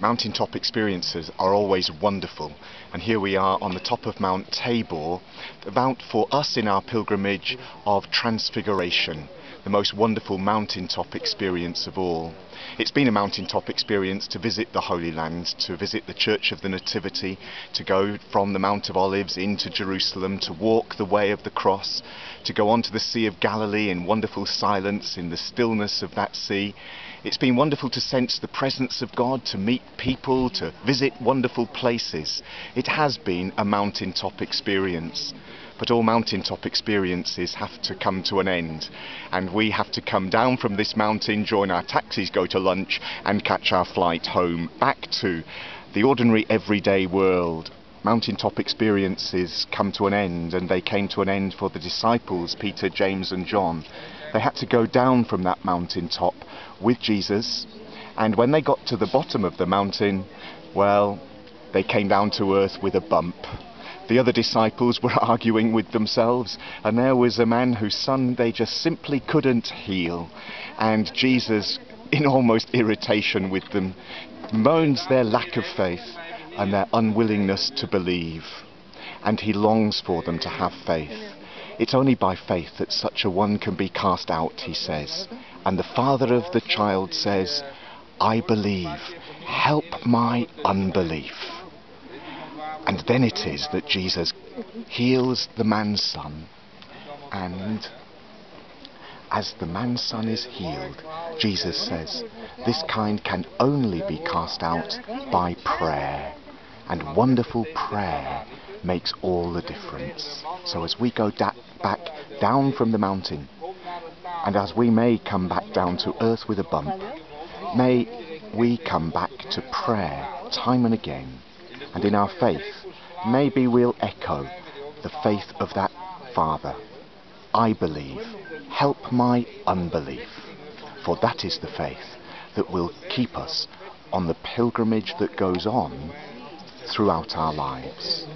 Mountaintop experiences are always wonderful, and here we are on the top of Mount Tabor, the mount for us in our pilgrimage of Transfiguration, the most wonderful mountaintop experience of all. It's been a mountaintop experience to visit the Holy Land, to visit the Church of the Nativity, to go from the Mount of Olives into Jerusalem, to walk the way of the cross, to go on to the Sea of Galilee in wonderful silence, in the stillness of that sea. It's been wonderful to sense the presence of God, to meet people, to visit wonderful places. It has been a mountaintop experience. But all mountaintop experiences have to come to an end, and we have to come down from this mountain, join our taxis, go to lunch, and catch our flight home back to the ordinary everyday world. Mountaintop experiences come to an end, and they came to an end for the disciples, Peter, James and John. They had to go down from that mountaintop with Jesus, and when they got to the bottom of the mountain, well, they came down to earth with a bump. The other disciples were arguing with themselves, and there was a man whose son they just simply couldn't heal. And Jesus, in almost irritation with them, moans their lack of faith and their unwillingness to believe. And he longs for them to have faith. It's only by faith that such a one can be cast out, he says. And the father of the child says, "I believe, help my unbelief." And then it is that Jesus heals the man's son. And as the man's son is healed, Jesus says, this kind can only be cast out by prayer. And wonderful prayer makes all the difference. So as we go back down from the mountain, and as we may come back down to earth with a bump, may we come back to prayer time and again. And in our faith, maybe we'll echo the faith of that father. I believe, help my unbelief. For that is the faith that will keep us on the pilgrimage that goes on throughout our lives.